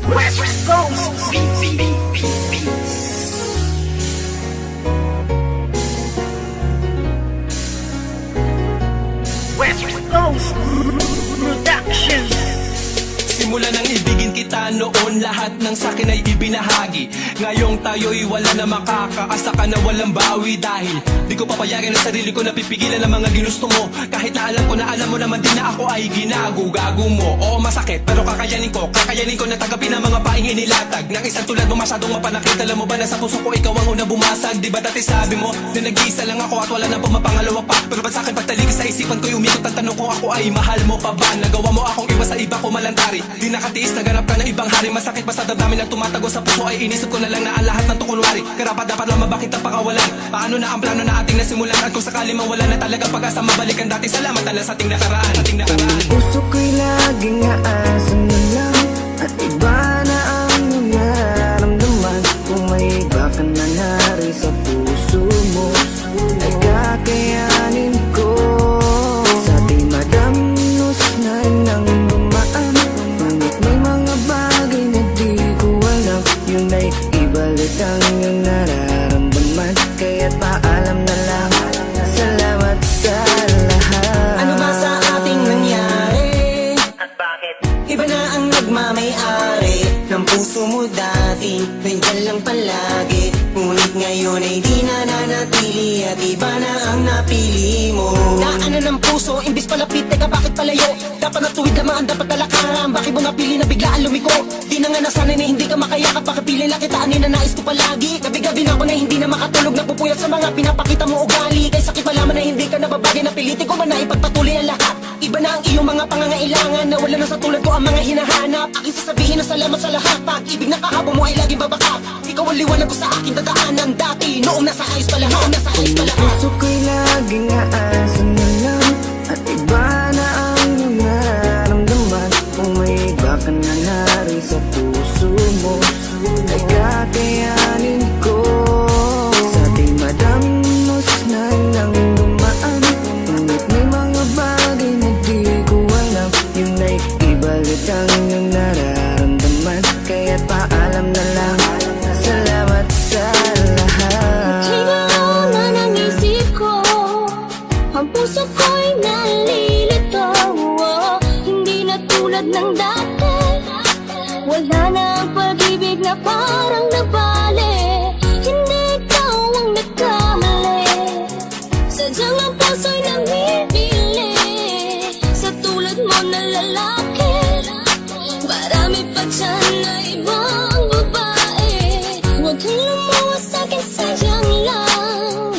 West Coast Beats. West Coast Productions. Simula nang ibigin kita noon, lahat ng sakin ay ibinahagi. Ngayong tayo'y wala na makakaasa ka na walang bawi. Dahil di ko papayagan ang sarili ko na pipigilan ang mga ginusto mo. Kahit na alam ko na alam mo naman din na ako ay ginago-gago mo. Oo, masakit pero kakayanin ko na tagapin ang mga paing inilatag ng isang tulad mo masyadong mapanakit. Alam mo ba na sa puso ko ikaw ang unang bumasag? Di ba dati sabi mo na nag-iisa lang ako at wala na pumapangalawa pa? Pero ba't sa'kin pagtalikis sa isipan ko'y umikot ang tanong kung ako ay mahal mo pa ba? Nagawa mo akong iwas sa iba ko malantari. Di nakatiis, naganap ka ng ibang hari. Masakit pa sa damdamin ang tumatago sa puso ay inisip ko na lang na ang lahat ng tukunwari. Karapat dapat lang mabakit ang pakawalan. Paano na ang plano na ating nasimulan? At kung sakali mang wala na talaga pag-asa mabalikan dati, salamat na lang sa ating nakaraan. Puso ko'y laging aasan na lang at iba na ang nararamdaman. Kung may iba ka na nari sa puso mo ay kakayanin ko. Sa ating madamnos na nang dumaan, ngunit may mga bagay na di ko alam. Yun ay ibalik ang iyong nararamdaman. Kaya't paalam na lang, salamat sa lahat. Ano ba sa ating nangyari? At bakit? Iba na ang nagmamay-ari ng puso mo dati, nandyan lang palagi. Ngunit ngayon ay di na nanatili at iba na ang napili mo. Daanan ng puso, imbis palapit, teka bakit palayo? Dapat natuwid lamang ang dapat talakaran. Bakit mo napili na biglaan lumiko? Di na nga nasanay na hindi ka makayakap. Bakit pili lang kita, anin na nais ko palagi? Gabi-gabi na ako na hindi na makatulog, napupuyat sa mga pinapakita mo ugali. Kay sakit malaman na hindi ka nababagay, napilitin ko man na ipagpatuloy ang lahat. Iba na ang iyong mga pangangailangan, na wala na sa tulad ko ang mga hinahanap. Aking sasabihin na salamat sa lahat. Pag-ibig na kahapon mo ay laging babakak. Ikaw ang liwanag ko sa aking dadaanan dati, noong nasa ayos pa lahat, noong nasa ayos pa lahat. Puso ko'y laging aasan na lang at iba na ang iyong nararamdaman. Kung may iba ka na nari sa puso mo ay kakayanin ko. Sa ating madamnos na nang dumaan, ngunit may mga bagay na di ko alam. Yun ay ibalik ang iyong nararamdaman. Kaya't paalam na lang, salamat sa lahat. Ikaw na ng isip ko, ang puso ko'y nalilito. Hindi na tulad ng dati, wala na ang pag-ibig na parang nabali. Hindi ikaw ang nagkamali, sadyang ang puso'y namimili sa tulad mo na lalaki. Marami pa dyan na ibang babae, huwag kang lumawas sa'kin, sayang lang.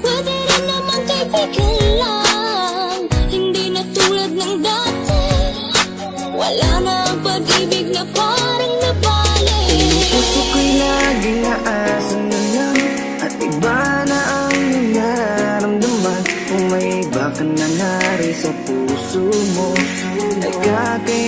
Pwede rin naman kaibigan lang, hindi na tulad ng dati. Wala na ang pag-ibig na parang nabali. Puso ko'y laging aasan na lang at iba na ang iyong nararamdaman. Kung may iba ka na nari sa puso mo ay kakayanin